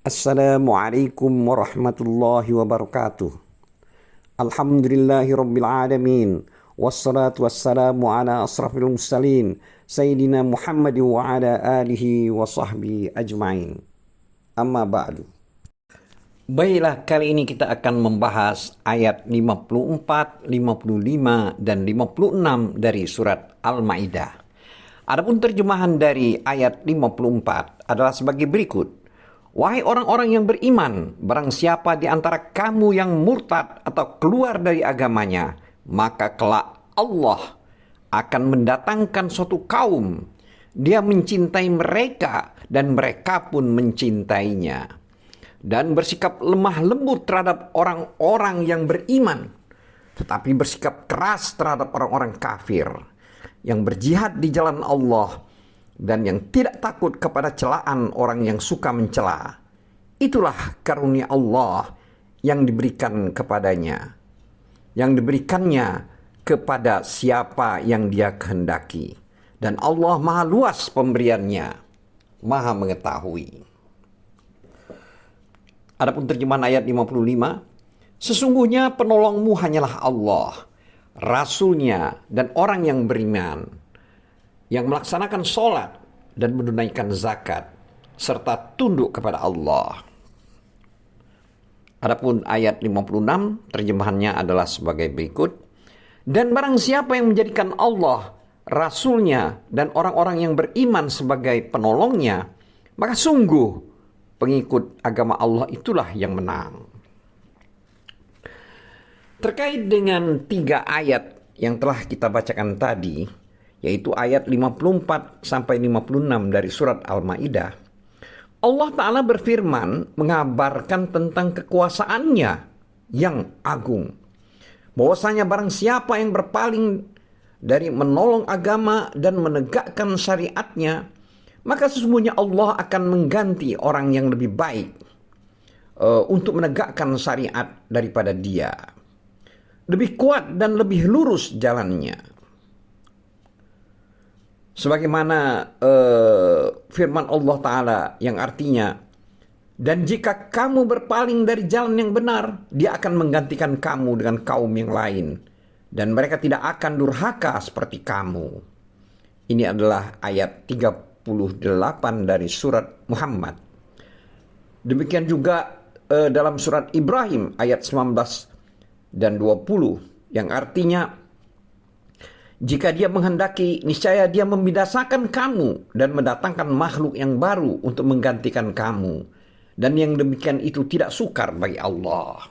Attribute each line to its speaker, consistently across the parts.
Speaker 1: Assalamualaikum warahmatullahi wabarakatuh. Alhamdulillahi rabbil alamin. Wassalatu wassalamu ala asrafil mursalin Sayyidina Muhammad wa ala alihi wa sahbihi ajma'in. Amma ba'du. Baiklah, kali ini kita akan membahas ayat 54, 55, dan 56 dari surat Al-Maidah. Adapun terjemahan dari ayat 54 adalah sebagai berikut. Wahai orang-orang yang beriman, barang siapa di antara kamu yang murtad atau keluar dari agamanya, maka kelak Allah akan mendatangkan suatu kaum. Dia mencintai mereka dan mereka pun mencintainya. Dan bersikap lemah lembut terhadap orang-orang yang beriman, tetapi bersikap keras terhadap orang-orang kafir yang berjihad di jalan Allah dan yang tidak takut kepada celaan orang yang suka mencela. Itulah karunia Allah yang diberikan kepadanya, yang diberikannya kepada siapa yang Dia kehendaki. Dan Allah maha luas pemberiannya, maha mengetahui. Adapun terjemahan ayat 55, sesungguhnya penolongmu hanyalah Allah, Rasulnya dan orang yang beriman, yang melaksanakan sholat dan menunaikan zakat, serta tunduk kepada Allah. Adapun ayat 56, terjemahannya adalah sebagai berikut. Dan barang siapa yang menjadikan Allah, Rasulnya, dan orang-orang yang beriman sebagai penolongnya, maka sungguh pengikut agama Allah itulah yang menang. Terkait dengan 3 ayat yang telah kita bacakan tadi, yaitu ayat 54 sampai 56 dari surat Al-Maidah, Allah Ta'ala berfirman mengabarkan tentang kekuasaannya yang agung. Bahwasanya barang siapa yang berpaling dari menolong agama dan menegakkan syariatnya, maka sesungguhnya Allah akan mengganti orang yang lebih baik untuk menegakkan syariat daripada dia. Lebih kuat dan lebih lurus jalannya. Sebagaimana firman Allah Ta'ala yang artinya, dan jika kamu berpaling dari jalan yang benar, Dia akan menggantikan kamu dengan kaum yang lain, dan mereka tidak akan durhaka seperti kamu. Ini adalah ayat 38 dari surat Muhammad. Demikian juga dalam surat Ibrahim ayat 19 dan 20 yang artinya, jika Dia menghendaki, niscaya Dia membinasakan kamu dan mendatangkan makhluk yang baru untuk menggantikan kamu. Dan yang demikian itu tidak sukar bagi Allah.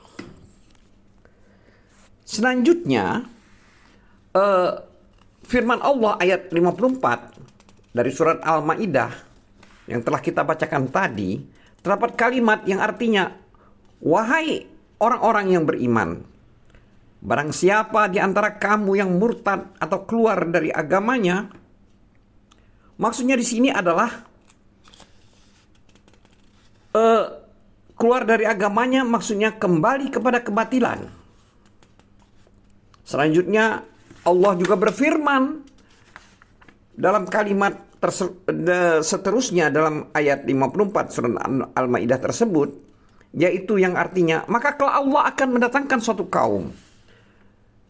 Speaker 1: Selanjutnya, firman Allah ayat 54 dari surat Al-Maidah yang telah kita bacakan tadi, terdapat kalimat yang artinya, wahai orang-orang yang beriman, barang siapa di antara kamu yang murtad atau keluar dari agamanya, maksudnya di sini adalah keluar dari agamanya, maksudnya kembali kepada kebatilan. Selanjutnya Allah juga berfirman dalam kalimat seterusnya dalam ayat 54 surat Al-Maidah tersebut, yaitu yang artinya, maka kelak Allah akan mendatangkan suatu kaum.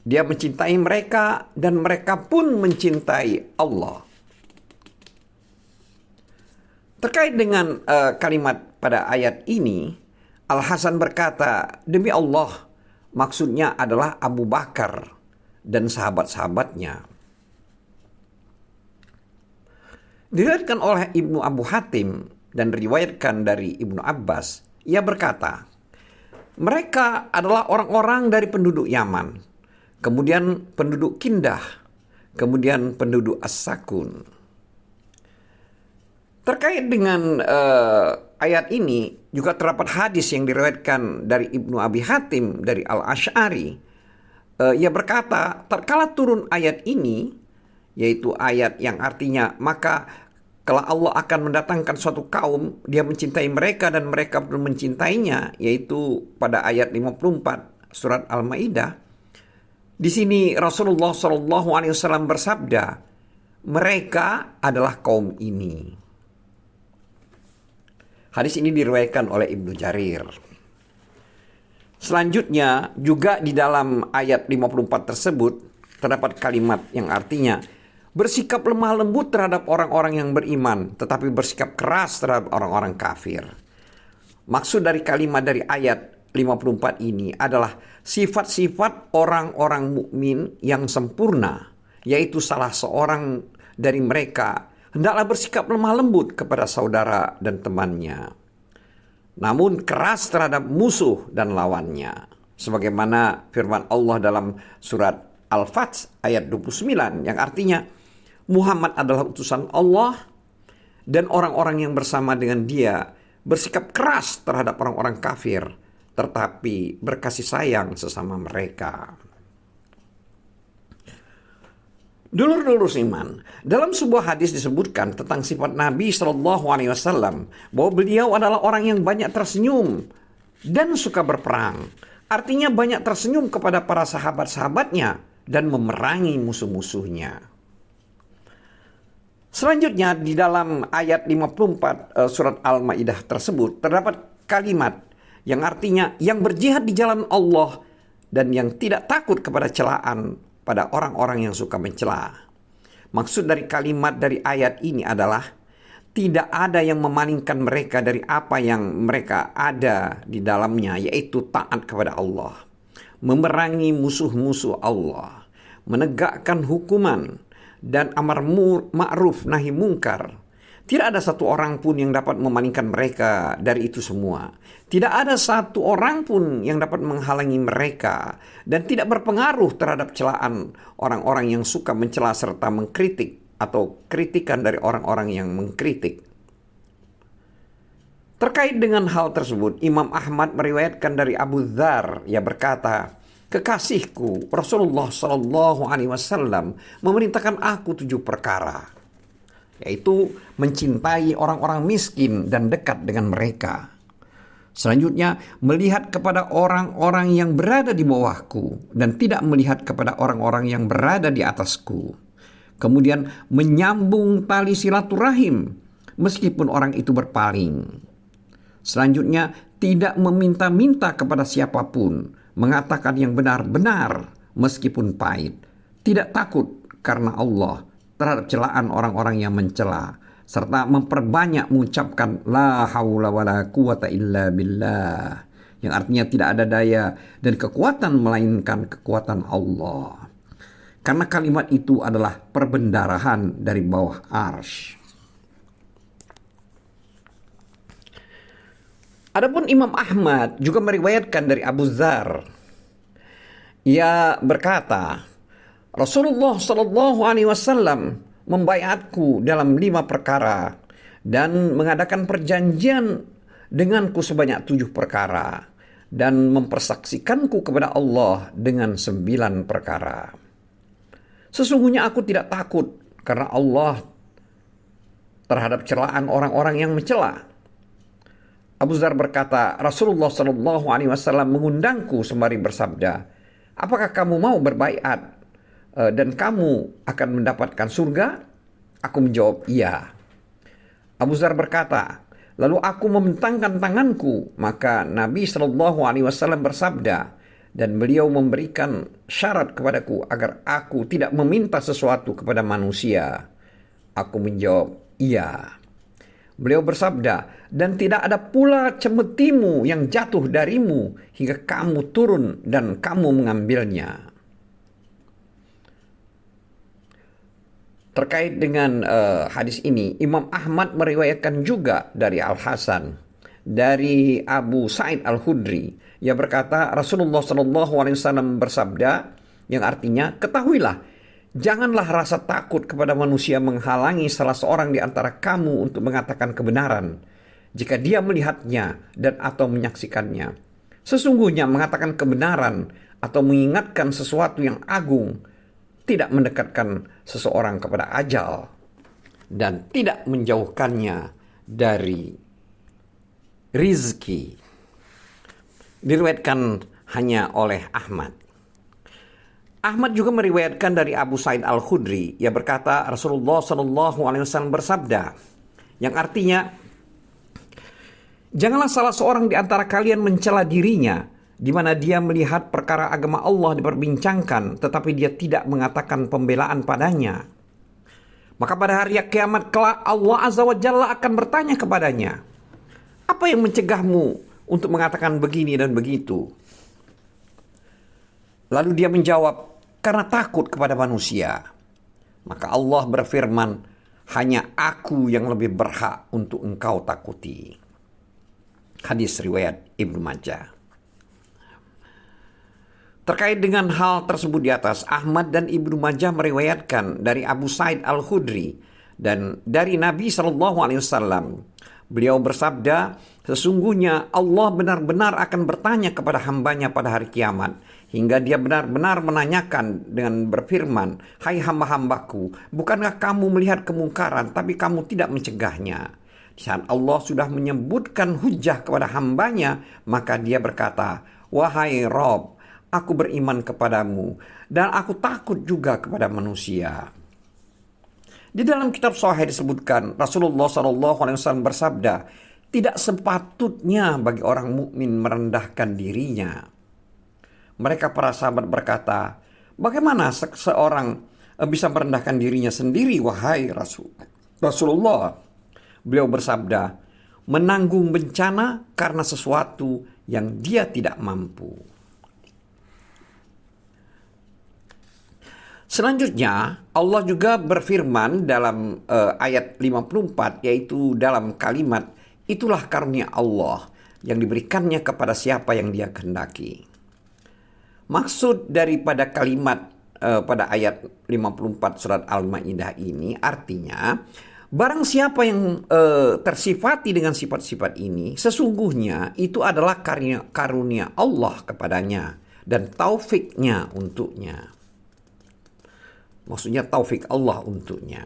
Speaker 1: Dia mencintai mereka dan mereka pun mencintai Allah. Terkait dengan kalimat pada ayat ini, Al-Hasan berkata, demi Allah, maksudnya adalah Abu Bakar dan sahabat-sahabatnya. Diriwayatkan oleh Ibnu Abu Hatim dan diriwayatkan dari Ibnu Abbas, ia berkata, mereka adalah orang-orang dari penduduk Yaman, kemudian penduduk Kindah, kemudian penduduk As-Sakun. Terkait dengan ayat ini juga terdapat hadis yang diriwayatkan dari Ibnu Abi Hatim dari Al-Asy'ari. Ia berkata, tatkala turun ayat ini, yaitu ayat yang artinya, maka kelak Allah akan mendatangkan suatu kaum, Dia mencintai mereka dan mereka pun mencintainya, yaitu pada ayat 54 surat Al-Maidah. Di sini Rasulullah SAW bersabda, mereka adalah kaum ini. Hadis ini diriwayatkan oleh Ibnu Jarir. Selanjutnya juga di dalam ayat 54 tersebut terdapat kalimat yang artinya bersikap lemah lembut terhadap orang-orang yang beriman, tetapi bersikap keras terhadap orang-orang kafir. Maksud dari kalimat dari ayat 54 ini adalah sifat-sifat orang-orang mukmin yang sempurna, yaitu salah seorang dari mereka hendaklah bersikap lemah lembut kepada saudara dan temannya, namun keras terhadap musuh dan lawannya. Sebagaimana firman Allah dalam surat Al-Fath ayat 29 yang artinya Muhammad adalah utusan Allah dan orang-orang yang bersama dengan dia bersikap keras terhadap orang-orang kafir, tetapi berkasih sayang sesama mereka. Dulur-dulur iman, dalam sebuah hadis disebutkan tentang sifat Nabi SAW bahwa beliau adalah orang yang banyak tersenyum dan suka berperang. Artinya banyak tersenyum kepada para sahabat-sahabatnya dan memerangi musuh-musuhnya. Selanjutnya di dalam ayat 54 surat Al-Maidah tersebut terdapat kalimat yang artinya yang berjihad di jalan Allah dan yang tidak takut kepada celaan pada orang-orang yang suka mencela. Maksud dari kalimat dari ayat ini adalah tidak ada yang memalingkan mereka dari apa yang mereka ada di dalamnya, yaitu taat kepada Allah, memerangi musuh-musuh Allah, menegakkan hukuman, dan amar ma'ruf nahi mungkar. Tidak ada satu orang pun yang dapat memalingkan mereka dari itu semua. Tidak ada satu orang pun yang dapat menghalangi mereka dan tidak berpengaruh terhadap celaan orang-orang yang suka mencela serta mengkritik atau kritikan dari orang-orang yang mengkritik. Terkait dengan hal tersebut, Imam Ahmad meriwayatkan dari Abu Dzar, ia berkata, kekasihku Rasulullah SAW memerintahkan aku 7 perkara, yaitu mencintai orang-orang miskin dan dekat dengan mereka. Selanjutnya, melihat kepada orang-orang yang berada di bawahku dan tidak melihat kepada orang-orang yang berada di atasku. Kemudian menyambung tali silaturahim meskipun orang itu berpaling. Selanjutnya, tidak meminta-minta kepada siapapun, mengatakan yang benar-benar meskipun pahit. Tidak takut karena Allah terhadap celaan orang-orang yang mencela, serta memperbanyak mengucapkan la haula wala quwata illa billah, yang artinya tidak ada daya dan kekuatan melainkan kekuatan Allah. Karena kalimat itu adalah perbendarahan dari bawah arsy. Adapun Imam Ahmad juga meriwayatkan dari Abu Dzar. Ia berkata, Rasulullah SAW membaiatku dalam 5 perkara dan mengadakan perjanjian denganku sebanyak 7 perkara dan mempersaksikanku kepada Allah dengan 9 perkara. Sesungguhnya aku tidak takut karena Allah terhadap celaan orang-orang yang mencela. Abu Dzar berkata, Rasulullah SAW mengundangku sembari bersabda, apakah kamu mau berbaiat dan kamu akan mendapatkan surga? Aku menjawab, iya. Abu Dzar berkata, lalu aku membentangkan tanganku, maka Nabi SAW bersabda, dan beliau memberikan syarat kepadaku agar aku tidak meminta sesuatu kepada manusia. Aku menjawab, iya. Beliau bersabda, dan tidak ada pula cemetimu yang jatuh darimu hingga kamu turun dan kamu mengambilnya. Terkait dengan hadis ini, Imam Ahmad meriwayatkan juga dari Al-Hasan, dari Abu Sa'id Al-Khudri. Ia berkata, Rasulullah SAW bersabda, yang artinya, ketahuilah, janganlah rasa takut kepada manusia menghalangi salah seorang di antara kamu untuk mengatakan kebenaran, jika dia melihatnya dan atau menyaksikannya. Sesungguhnya mengatakan kebenaran atau mengingatkan sesuatu yang agung tidak mendekatkan seseorang kepada ajal dan tidak menjauhkannya dari rizki. Diriwayatkan hanya oleh Ahmad. Ahmad juga meriwayatkan dari Abu Sa'id Al-Khudri. Ia berkata, Rasulullah SAW bersabda, yang artinya, Janganlah salah seorang di antara kalian mencela dirinya, di mana dia melihat perkara agama Allah diperbincangkan, tetapi dia tidak mengatakan pembelaan padanya. Maka pada hari kiamat kelak Allah Azza wa Jalla akan bertanya kepadanya, apa yang mencegahmu untuk mengatakan begini dan begitu? Lalu dia menjawab, karena takut kepada manusia. Maka Allah berfirman, hanya aku yang lebih berhak untuk engkau takuti. Hadis riwayat Ibnu Majah. Terkait dengan hal tersebut di atas, Ahmad dan Ibnu Majah meriwayatkan dari Abu Sa'id Al-Khudri dan dari Nabi SAW. Beliau bersabda, sesungguhnya Allah benar-benar akan bertanya kepada hambanya pada hari kiamat, hingga dia benar-benar menanyakan dengan berfirman, hai hamba-hambaku, bukankah kamu melihat kemungkaran tapi kamu tidak mencegahnya? Di saat Allah sudah menyebutkan hujah kepada hambanya, maka dia berkata, wahai Rob, aku beriman kepadamu dan aku takut juga kepada manusia. Di dalam kitab Sahih disebutkan Rasulullah SAW bersabda, tidak sepatutnya bagi orang mukmin merendahkan dirinya. Mereka para sahabat berkata, bagaimana seorang bisa merendahkan dirinya sendiri wahai Rasulullah? Beliau bersabda, menanggung bencana karena sesuatu yang dia tidak mampu. Selanjutnya Allah juga berfirman dalam ayat 54, yaitu dalam kalimat, itulah karunia Allah yang diberikannya kepada siapa yang dia kehendaki. Maksud daripada kalimat pada ayat 54 surat Al-Maidah ini artinya, barang siapa yang tersifati dengan sifat-sifat ini, sesungguhnya itu adalah karunia Allah kepadanya dan taufiknya untuknya. Maksudnya taufik Allah untuknya.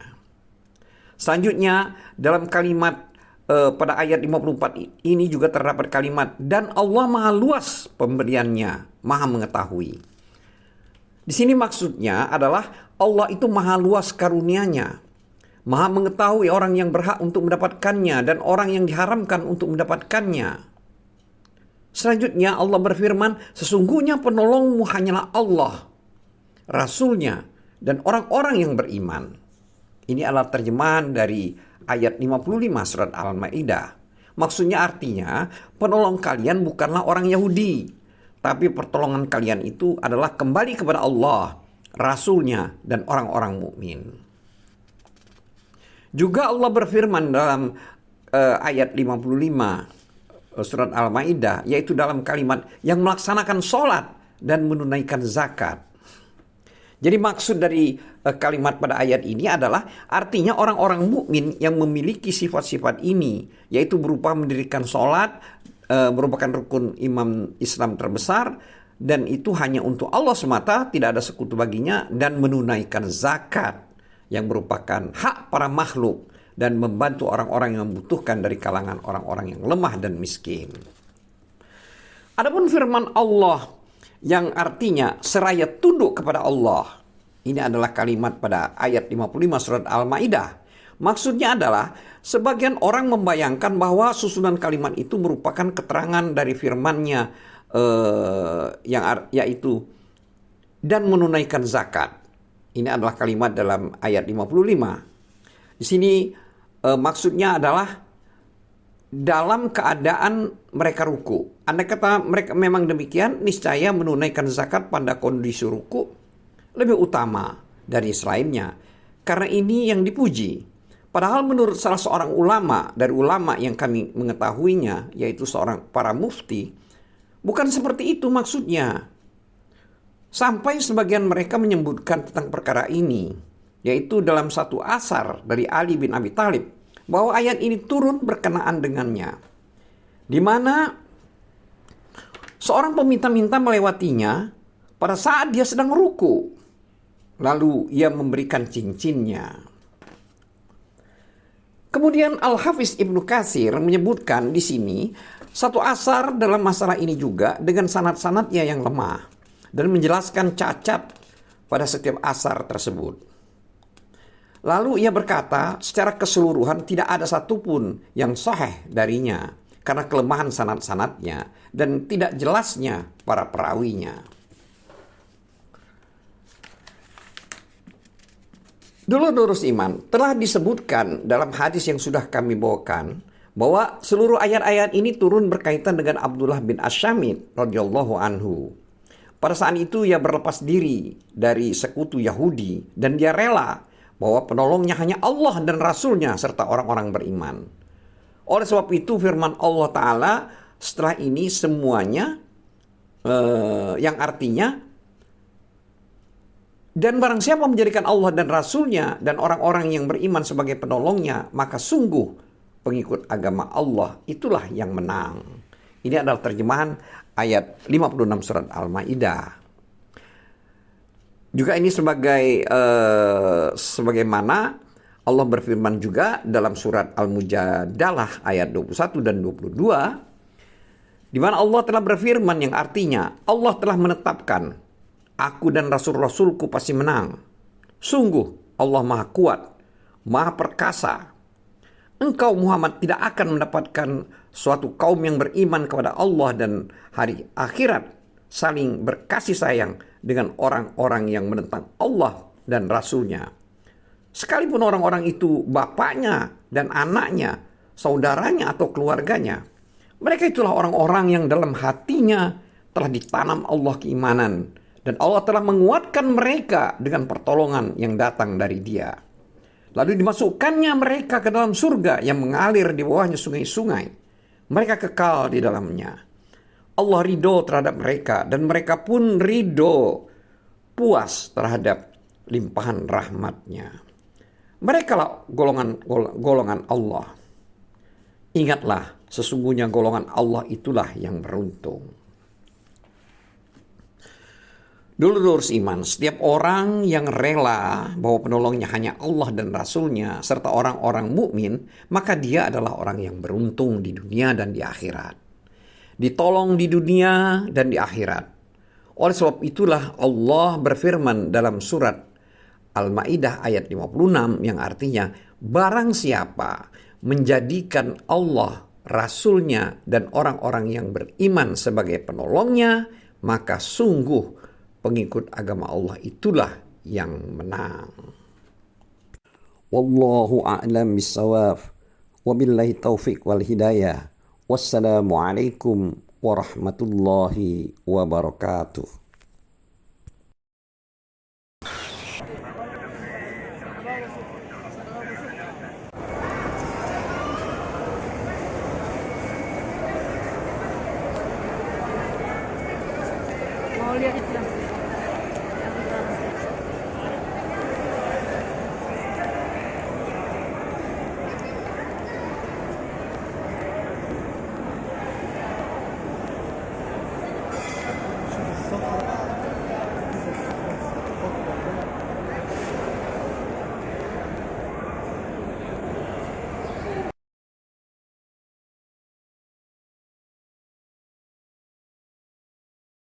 Speaker 1: Selanjutnya dalam kalimat pada ayat 54 ini juga terdapat kalimat, dan Allah maha luas pemberiannya, maha mengetahui. Di sini maksudnya adalah Allah itu maha luas karunianya, maha mengetahui orang yang berhak untuk mendapatkannya dan orang yang diharamkan untuk mendapatkannya. Selanjutnya Allah berfirman, sesungguhnya penolongmu hanyalah Allah, Rasulnya, dan orang-orang yang beriman. Ini adalah terjemahan dari ayat 55 surat Al-Maidah. Maksudnya artinya, penolong kalian bukanlah orang Yahudi, tapi pertolongan kalian itu adalah kembali kepada Allah, Rasulnya, dan orang-orang mukmin. Juga Allah berfirman dalam ayat 55 surat Al-Maidah, yaitu dalam kalimat yang melaksanakan sholat dan menunaikan zakat. Jadi maksud dari kalimat pada ayat ini adalah artinya orang-orang mukmin yang memiliki sifat-sifat ini, yaitu berupa mendirikan sholat, merupakan rukun imam Islam terbesar, dan itu hanya untuk Allah semata, tidak ada sekutu baginya, dan menunaikan zakat yang merupakan hak para makhluk dan membantu orang-orang yang membutuhkan dari kalangan orang-orang yang lemah dan miskin. Adapun firman Allah yang artinya seraya tunduk kepada Allah, ini adalah kalimat pada ayat 55 surat Al-Maidah. Maksudnya adalah sebagian orang membayangkan bahwa susunan kalimat itu merupakan keterangan dari firman-Nya yaitu dan menunaikan zakat. Ini adalah kalimat dalam ayat 55. Di sini maksudnya adalah dalam keadaan mereka ruku. Andai kata mereka memang demikian, niscaya menunaikan zakat pada kondisi ruku lebih utama dari selainnya. Karena ini yang dipuji. Padahal menurut salah seorang ulama, dari ulama yang kami mengetahuinya, yaitu seorang para mufti, bukan seperti itu maksudnya. Sampai sebagian mereka menyebutkan tentang perkara ini, yaitu dalam satu asar dari Ali bin Abi Thalib, bahwa ayat ini turun berkenaan dengannya, di mana seorang peminta-minta melewatinya pada saat dia sedang ruku, lalu ia memberikan cincinnya. Kemudian Al-Hafiz Ibnu Katsir menyebutkan di sini satu asar dalam masalah ini juga dengan sanad-sanadnya yang lemah, dan menjelaskan cacat pada setiap asar tersebut. Lalu ia berkata, secara keseluruhan tidak ada satupun yang sahih darinya, karena kelemahan sanad-sanadnya dan tidak jelasnya para perawinya. Dulur-dulur iman, telah disebutkan dalam hadis yang sudah kami bawakan bahwa seluruh ayat-ayat ini turun berkaitan dengan Abdullah bin Asy-Syamit radhiyallahu anhu. Pada saat itu ia berlepas diri dari sekutu Yahudi dan dia rela bahwa penolongnya hanya Allah dan Rasulnya serta orang-orang beriman. Oleh sebab itu firman Allah Ta'ala setelah ini semuanya yang artinya, dan barang siapa menjadikan Allah dan Rasulnya dan orang-orang yang beriman sebagai penolongnya, maka sungguh pengikut agama Allah itulah yang menang. Ini adalah terjemahan ayat 56 surat Al-Maidah. Juga ini sebagaimana Allah berfirman juga dalam surat Al-Mujadalah ayat 21 dan 22, di mana Allah telah berfirman yang artinya, Allah telah menetapkan, aku dan Rasul-Rasulku pasti menang. Sungguh Allah Maha Kuat, Maha Perkasa. Engkau Muhammad tidak akan mendapatkan suatu kaum yang beriman kepada Allah dan hari akhirat saling berkasih sayang dengan orang-orang yang menentang Allah dan Rasulnya. Sekalipun orang-orang itu bapaknya dan anaknya, saudaranya atau keluarganya. Mereka itulah orang-orang yang dalam hatinya telah ditanam Allah keimanan. Dan Allah telah menguatkan mereka dengan pertolongan yang datang dari Dia. Lalu dimasukkannya mereka ke dalam surga yang mengalir di bawahnya sungai-sungai. Mereka kekal di dalamnya. Allah ridho terhadap mereka dan mereka pun ridho, puas terhadap limpahan rahmat-Nya. Mereka lah golongan Allah. Ingatlah, sesungguhnya golongan Allah itulah yang beruntung. Dulur-dulur iman, setiap orang yang rela bahwa penolongnya hanya Allah dan Rasulnya serta orang-orang mukmin, maka dia adalah orang yang beruntung di dunia dan di akhirat. Ditolong di dunia dan di akhirat. Oleh sebab itulah Allah berfirman dalam surat Al-Maidah ayat 56 yang artinya, barang siapa menjadikan Allah, Rasulnya dan orang-orang yang beriman sebagai penolongnya, maka sungguh pengikut agama Allah itulah yang menang. Wallahu a'lam bissawab. Wabillahi taufiq wal hidayah. Wassalamualaikum warahmatullahi wabarakatuh.
Speaker 2: Mau lihat itu.